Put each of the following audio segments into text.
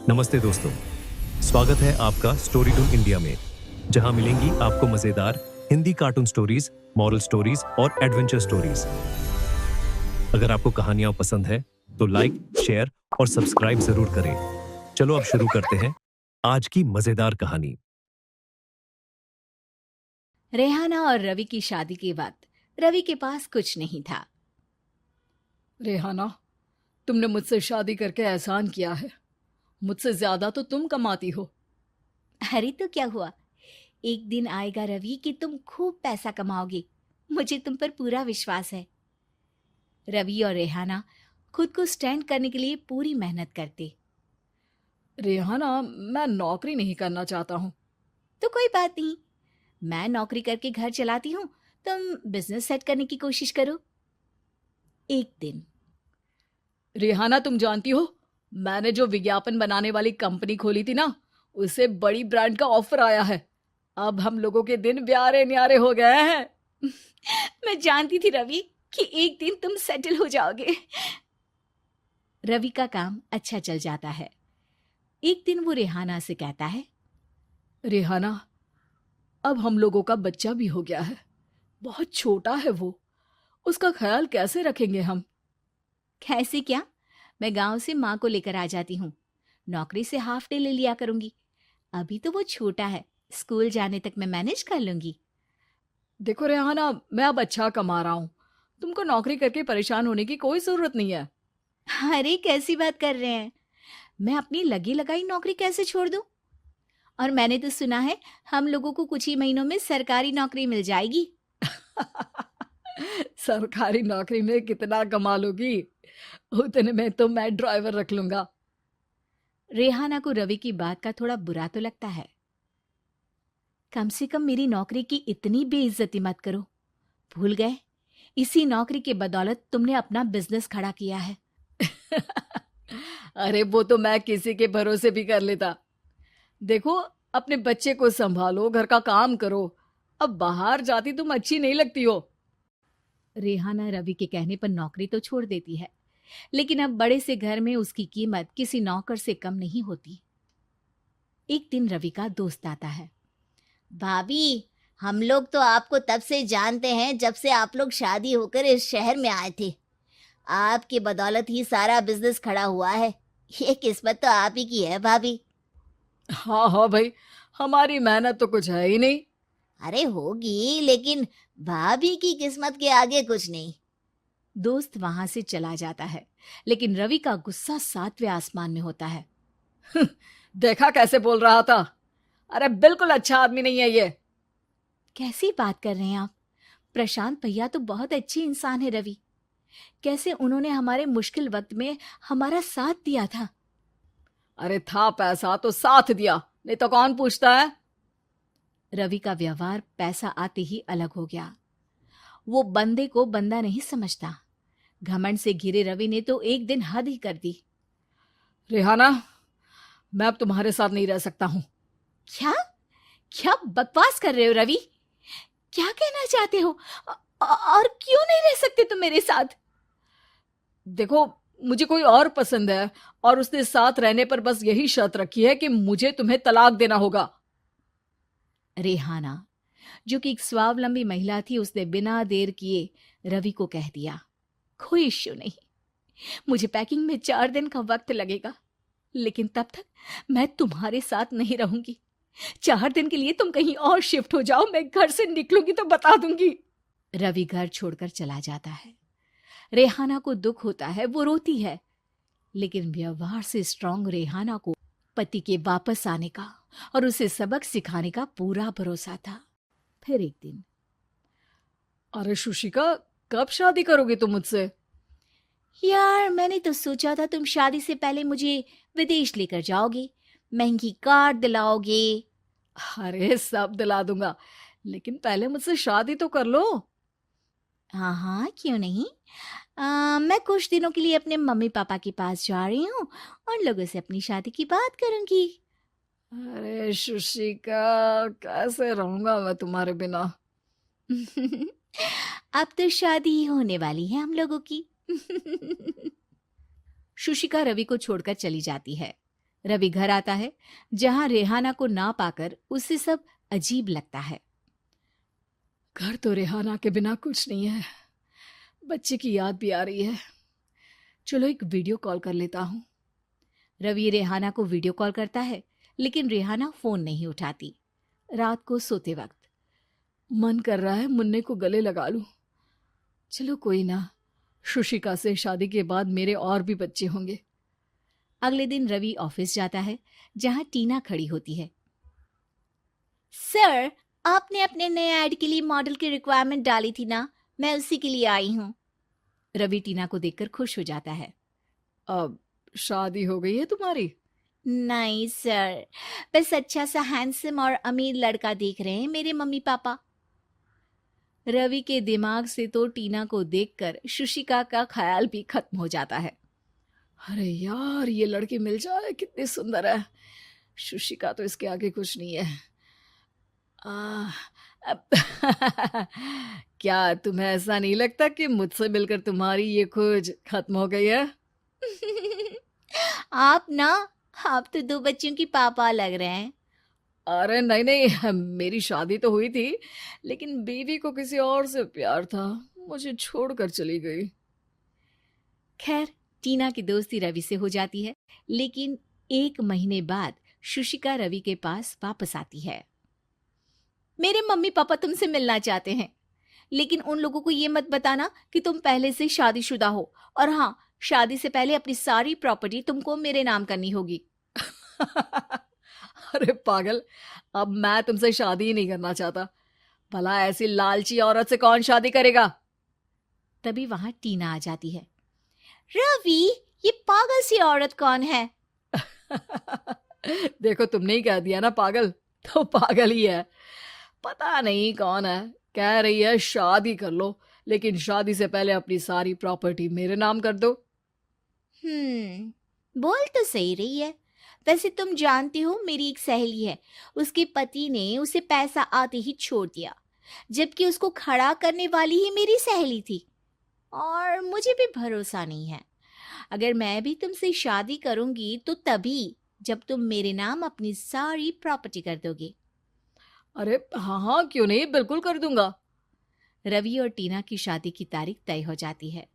नमस्ते दोस्तों, स्वागत है आपका स्टोरी टून इंडिया में, जहां मिलेंगी आपको मजेदार Hindi cartoon stories, moral stories और एडवेंचर स्टोरीज। अगर आपको कहानियां पसंद है तो लाइक, शेयर और सब्सक्राइब जरूर करें। चलो अब शुरू करते हैं आज की मजेदार कहानी। रेहाना और रवि की शादी के बाद रवि के पास कुछ नहीं था। रेहाना, तुमने मुझसे शादी करके एहसान किया है। मुझसे ज्यादा तो तुम कमाती हो। अरे तो क्या हुआ, एक दिन आएगा रवि कि तुम खूब पैसा कमाओगे। मुझे तुम पर पूरा विश्वास है। रवि और रेहाना खुद को स्टैंड करने के लिए पूरी मेहनत करते। रेहाना, मैं नौकरी नहीं करना चाहता हूँ। तो कोई बात नहीं, मैं नौकरी करके घर चलाती हूँ, तुम बिजनेस सेट करने की कोशिश करो। एक दिन रेहाना, तुम जानती हो, मैंने जो विज्ञापन बनाने वाली कंपनी खोली थी ना, उसे बड़ी ब्रांड का ऑफर आया है। अब हम लोगों के दिन प्यारे न्यारे हो गए हैं। मैं जानती थी रवि कि एक दिन तुम सेटल हो जाओगे। रवि का काम अच्छा चल जाता है। एक दिन वो रेहाना से कहता है, रेहाना, अब हम लोगों का बच्चा भी हो गया है। बहुत छोटा है वो। उसका ख्याल कैसे रखेंगे हम? कैसे क्या, मैं गांव से माँ को लेकर आ जाती हूँ। नौकरी से हाफ डे ले लिया करूंगी। अभी तो वो छोटा है, स्कूल जाने तक मैं मैनेज कर लूंगी। देखो रेहाना, मैं अब अच्छा कमा रहा हूँ। तुमको नौकरी करके परेशान होने की कोई जरूरत नहीं है। अरे कैसी बात कर रहे हैं, मैं अपनी लगी लगाई नौकरी कैसे छोड़ दूं? और मैंने तो सुना है हम लोगों को कुछ ही महीनों में सरकारी नौकरी मिल जाएगी। सरकारी नौकरी में कितना कमा लोगी? उतने में तो मैं ड्राइवर रख लूंगा। रेहाना को रवि की बात का थोड़ा बुरा तो लगता है। कम से कम मेरी नौकरी की इतनी बेइज्जती मत करो। भूल गए, इसी नौकरी के बदौलत तुमने अपना बिजनेस खड़ा किया है। अरे वो तो मैं किसी के भरोसे भी कर लेता। देखो, अपने बच्चे को संभालो, घर का काम करो। अब बाहर जाती तुम अच्छी नहीं लगती हो। रेहाना रवि के कहने पर नौकरी तो छोड़ देती है, लेकिन अब बड़े से घर में उसकी कीमत किसी नौकर से कम नहीं होती। एक दिन रवि का दोस्त आता है। भाभी, हम लोग तो आपको तब से जानते हैं जब से आप लोग शादी होकर इस शहर में आए थे। आपकी बदौलत ही सारा बिजनेस खड़ा हुआ है। ये किस्मत तो आप ही की है भाभी। हाँ हाँ भाई, हमारी मेहनत तो कुछ है ही नहीं। अरे होगी, लेकिन भाभी की किस्मत के आगे कुछ नहीं। दोस्त वहां से चला जाता है, लेकिन रवि का गुस्सा सातवें आसमान में होता है। देखा कैसे बोल रहा था? अरे बिल्कुल अच्छा आदमी नहीं है ये। कैसी बात कर रहे हैं आप? प्रशांत भैया तो बहुत अच्छे इंसान है रवि। कैसे उन्होंने हमारे मुश्किल वक्त में हमारा साथ दिया था। अरे था पैसा तो साथ दिया, नहीं तो कौन पूछता है? रवि का व्यवहार पैसा आते ही अलग हो गया। वो बंदे को बंदा नहीं समझता। घमंड से घिरे रवि ने तो एक दिन हद ही कर दी। रेहाना, मैं अब तुम्हारे साथ नहीं रह सकता हूँ। क्या क्या बकवास कर रहे हो रवि? क्या कहना चाहते हो? और क्यों नहीं रह सकते तुम मेरे साथ? देखो, मुझे कोई और पसंद है और उसने साथ रहने पर बस यही शर्त रखी है कि मुझे तुम्हें तलाक देना होगा। रेहाना, जो कि एक स्वावलंबी महिला थी, उसने बिना देर किए रवि को कह दिया, कोई इश्यू नहीं, मुझे पैकिंग में 4 दिन का वक्त लगेगा, लेकिन तब तक मैं तुम्हारे साथ नहीं रहूंगी। 4 दिन के लिए तुम कहीं और शिफ्ट हो जाओ, मैं घर से निकलूंगी तो बता दूंगी। रवि घर छोड़कर चला जाता है। रेहाना को दुख होता है, वो रोती है, लेकिन व्यवहार से स्ट्रांग रेहाना को पति के वापस आने का और उसे सबक सिखाने का पूरा भरोसा था। फिर एक दिन, अरे शुशिका, कब शादी करोगी तुम मुझसे? यार मैंने तो सोचा था तुम शादी से पहले मुझे विदेश लेकर जाओगे, महंगी कार दिलाओगे। अरे सब दिला दूंगा, लेकिन पहले मुझसे शादी तो कर लो। हाँ हाँ, क्यों नहीं। मैं कुछ दिनों के लिए अपने मम्मी पापा के पास जा रही हूँ और लोगों से अपनी शादी की बात करूंगी। अरे शुशिका, कैसे रहूंगा मैं तुम्हारे बिना? अब तो शादी ही होने वाली है हम लोगों की। शुशिका रवि को छोड़कर चली जाती है। रवि घर आता है जहां रेहाना को ना पाकर उसे सब अजीब लगता है। घर तो रेहाना के बिना कुछ नहीं है, बच्चे की याद भी आ रही है। चलो एक वीडियो कॉल कर लेता हूँ। रवि रेहाना को वीडियो कॉल करता है लेकिन रेहाना फोन नहीं उठाती। रात को सोते वक्त मन कर रहा है मुन्ने को गले लगा लूं। चलो कोई ना, शुशिका से शादी के बाद मेरे और भी बच्चे होंगे। अगले दिन रवि ऑफिस जाता है जहां टीना खड़ी होती है। सर, आपने अपने नए ऐड के लिए मॉडल की रिक्वायरमेंट डाली थी ना, मैं उसी के लिए आई हूँ। रवि टीना को देखकर खुश हो जाता है। अब शादी हो गई है तुम्हारी? नहीं सर, बस अच्छा सा हैंडसम और अमीर लड़का देख रहे हैं मेरे मम्मी पापा। रवि के दिमाग से तो टीना को देखकर शुशिका का ख्याल भी खत्म हो जाता है। अरे यार, ये लड़की मिल जाए कितनी सुंदर है। शुशिका तो इसके आगे कुछ नहीं है। क्या तुम्हें ऐसा नहीं लगता कि मुझसे मिलकर तुम्हारी ये खोज खत्म हो गई है? आप तो 2 बच्चों की पापा लग रहे हैं। अरे नहीं नहीं, मेरी शादी तो हुई थी, लेकिन बीवी को किसी और से प्यार था, मुझे छोड़कर चली गई। खैर, टीना की दोस्ती रवि से हो जाती है, लेकिन 1 महीने बाद शुशिका रवि के पास वापस आती है। मेरे मम्मी पापा तुमसे मिलना चाहते हैं, लेकिन उन लोगों को ये मत बताना कि तुम पहले से शादीशुदा हो। और हाँ, शादी से पहले अपनी सारी प्रॉपर्टी तुमको मेरे नाम करनी होगी। अरे पागल, अब मैं तुमसे शादी ही नहीं करना चाहता। भला ऐसी लालची औरत से कौन शादी करेगा? तभी वहां टीना आ जाती है। रवि, ये पागल सी औरत कौन है? देखो, तुमने ही कह दिया ना पागल, तो पागल ही है। पता नहीं कौन है, कह रही है शादी कर लो, लेकिन शादी से पहले अपनी सारी प्रॉपर्टी मेरे नाम कर दो। बोल तो सही रही है। वैसे तुम जानती हो, मेरी एक सहेली है, उसके पति ने उसे पैसा आते ही छोड़ दिया, जबकि उसको खड़ा करने वाली ही मेरी सहेली थी। और मुझे भी भरोसा नहीं है, अगर मैं भी तुमसे शादी करूंगी तो तभी जब तुम मेरे नाम अपनी सारी प्रॉपर्टी कर दोगे। अरे हाँ हाँ, क्यों नहीं, बिल्कुल कर दूंगा। रवि और टीना की शादी की तारीख तय हो जाती है।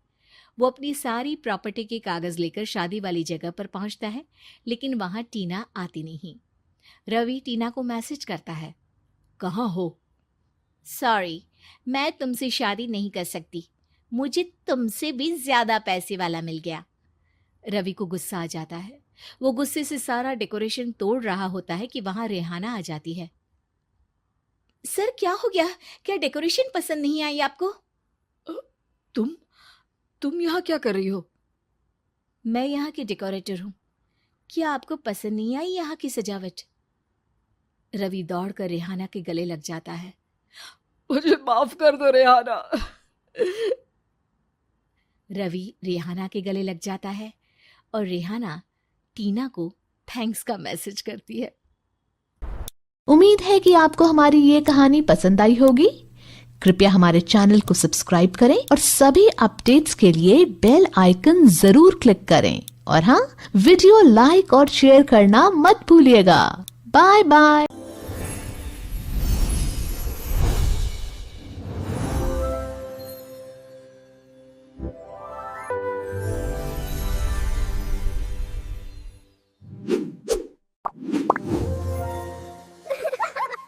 वो अपनी सारी प्रॉपर्टी के कागज लेकर शादी वाली जगह पर पहुंचता है, लेकिन वहां टीना आती नहीं। रवि टीना को मैसेज करता है, कहाँ हो? सॉरी, मैं तुमसे शादी नहीं कर सकती, मुझे तुमसे भी ज्यादा पैसे वाला मिल गया। रवि को गुस्सा आ जाता है। वो गुस्से से सारा डेकोरेशन तोड़ रहा होता है कि वहां रेहाना आ जाती है। सर, क्या हो गया? क्या डेकोरेशन पसंद नहीं आई आपको? तुम यहाँ क्या कर रही हो? मैं यहाँ की डेकोरेटर हूँ। क्या आपको पसंद नहीं आई यहाँ की सजावट? रवि दौड़कर रेहाना के गले लग जाता है। मुझे माफ कर दो रेहाना। रवि रेहाना के गले लग जाता है और रेहाना टीना को थैंक्स का मैसेज करती है। उम्मीद है कि आपको हमारी ये कहानी पसंद आई होगी। कृपया हमारे चैनल को सब्सक्राइब करें और सभी अपडेट्स के लिए बेल आइकन जरूर क्लिक करें। और हाँ, वीडियो लाइक और शेयर करना मत भूलिएगा। Bye bye.